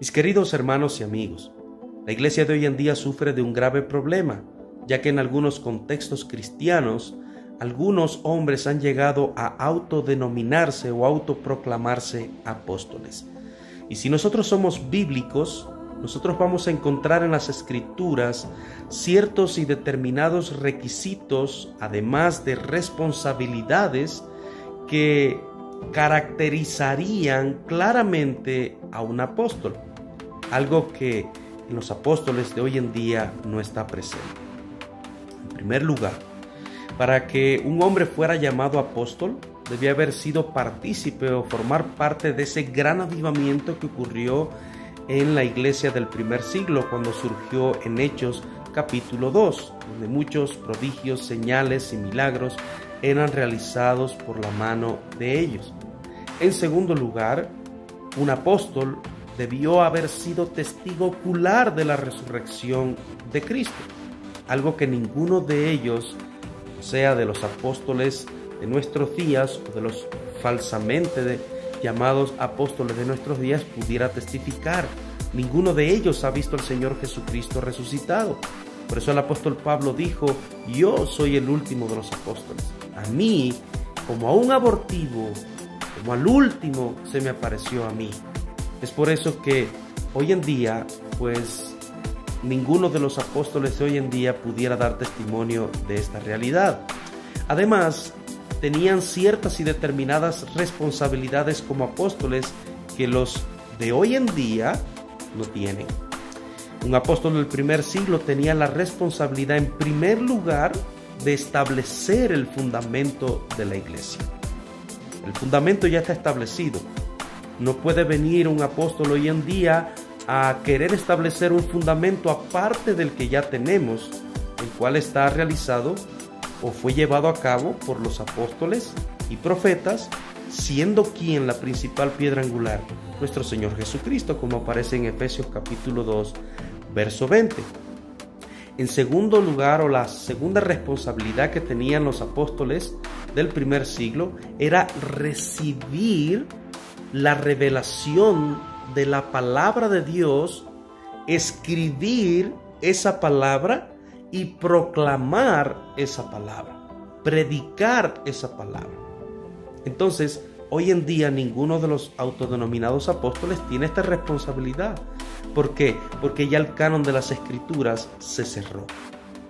Mis queridos hermanos y amigos, la iglesia de hoy en día sufre de un grave problema, ya que en algunos contextos cristianos, algunos hombres han llegado a autodenominarse o autoproclamarse apóstoles. Y si nosotros somos bíblicos, nosotros vamos a encontrar en las Escrituras ciertos y determinados requisitos, además de responsabilidades que caracterizarían claramente a un apóstol, algo que en los apóstoles de hoy en día no está presente. En primer lugar, para que un hombre fuera llamado apóstol, debía haber sido partícipe o formar parte de ese gran avivamiento que ocurrió en la iglesia del primer siglo, cuando surgió en Hechos capítulo 2, donde muchos prodigios, señales y milagros eran realizados por la mano de ellos. En segundo lugar, un apóstol debió haber sido testigo ocular de la resurrección de Cristo, algo que ninguno de ellos, sea de los apóstoles de nuestros días o de los falsamente llamados apóstoles de nuestros días, pudiera testificar. Ninguno de ellos ha visto al Señor Jesucristo resucitado. Por eso el apóstol Pablo dijo: yo soy el último de los apóstoles. A mí, como a un abortivo, como al último, se me apareció a mí. Es por eso que hoy en día, pues, ninguno de los apóstoles de hoy en día pudiera dar testimonio de esta realidad. Además, tenían ciertas y determinadas responsabilidades como apóstoles que los de hoy en día no tienen. Un apóstol del primer siglo tenía la responsabilidad, en primer lugar, de establecer el fundamento de la iglesia. El fundamento ya está establecido. No puede venir un apóstol hoy en día a querer establecer un fundamento aparte del que ya tenemos, el cual está realizado o fue llevado a cabo por los apóstoles y profetas, siendo quien la principal piedra angular, nuestro Señor Jesucristo, como aparece en Efesios capítulo 2, verso 20. En segundo lugar, o la segunda responsabilidad que tenían los apóstoles del primer siglo, era recibir la revelación de la palabra de Dios, escribir esa palabra y proclamar esa palabra, predicar esa palabra. Entonces, hoy en día ninguno de los autodenominados apóstoles tiene esta responsabilidad. ¿Por qué? Porque ya el canon de las Escrituras se cerró.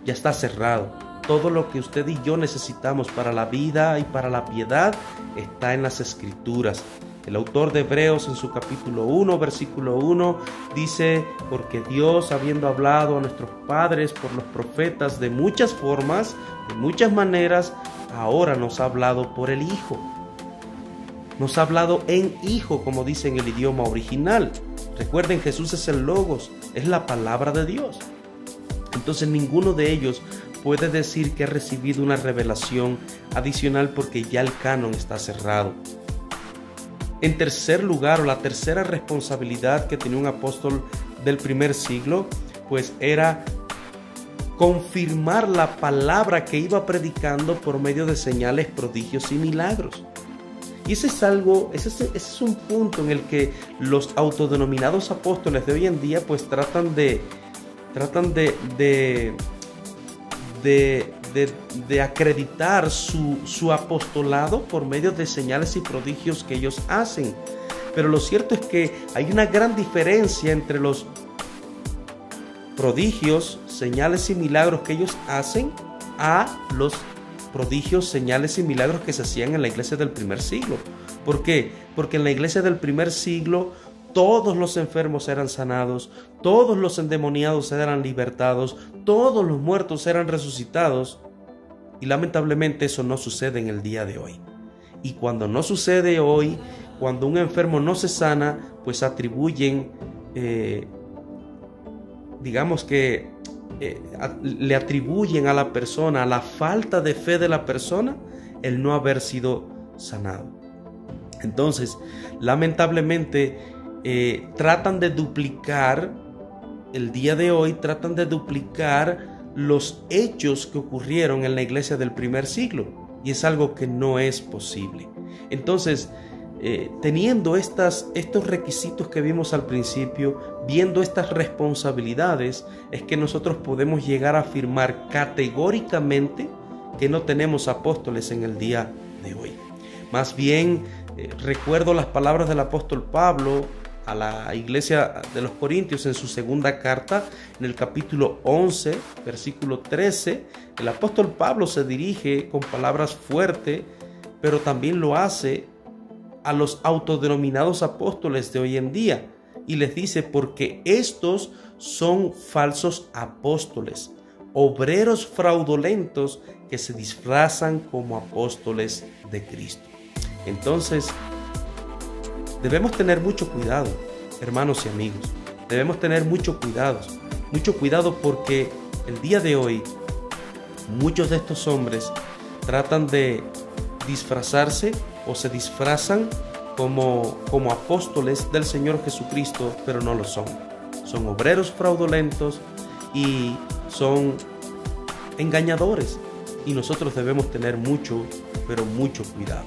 Ya está cerrado. Todo lo que usted y yo necesitamos para la vida y para la piedad está en las Escrituras. El autor de Hebreos, en su capítulo 1, versículo 1, dice: porque Dios, habiendo hablado a nuestros padres por los profetas de muchas formas, de muchas maneras, ahora nos ha hablado por el Hijo. Nos ha hablado en Hijo, como dice en el idioma original. Recuerden, Jesús es el Logos, es la palabra de Dios. Entonces ninguno de ellos puede decir que ha recibido una revelación adicional, porque ya el canon está cerrado. En tercer lugar, o la tercera responsabilidad que tenía un apóstol del primer siglo, pues era confirmar la palabra que iba predicando por medio de señales, prodigios y milagros. Y ese es un punto en el que los autodenominados apóstoles de hoy en día pues tratan de acreditar su apostolado por medio de señales y prodigios que ellos hacen. Pero lo cierto es que hay una gran diferencia entre los prodigios, señales y milagros que ellos hacen a los prodigios, señales y milagros que se hacían en la iglesia del primer siglo. ¿Por qué? Porque en la iglesia del primer siglo todos los enfermos eran sanados, todos los endemoniados eran libertados, todos los muertos eran resucitados, y lamentablemente eso no sucede en el día de hoy. Y cuando no sucede hoy, cuando un enfermo no se sana, pues atribuyen, le atribuyen a la persona, a la falta de fe de la persona, el no haber sido sanado. Entonces, lamentablemente, tratan de duplicar, el día de hoy, tratan de duplicar los hechos que ocurrieron en la iglesia del primer siglo, y es algo que no es posible. Entonces, teniendo estos requisitos que vimos al principio, viendo estas responsabilidades, es que nosotros podemos llegar a afirmar categóricamente que no tenemos apóstoles en el día de hoy. Más bien, recuerdo las palabras del apóstol Pablo a la iglesia de los Corintios en su segunda carta, en el capítulo 11, versículo 13. El apóstol Pablo se dirige con palabras fuertes, pero también lo hace a los autodenominados apóstoles de hoy en día, y les dice: porque estos son falsos apóstoles, obreros fraudulentos que se disfrazan como apóstoles de Cristo. Entonces, debemos tener mucho cuidado, hermanos y amigos. Debemos tener mucho cuidado porque el día de hoy muchos de estos hombres tratan de disfrazarse o se disfrazan como apóstoles del Señor Jesucristo, pero no lo son. Son obreros fraudulentos y son engañadores, y nosotros debemos tener mucho, pero mucho cuidado.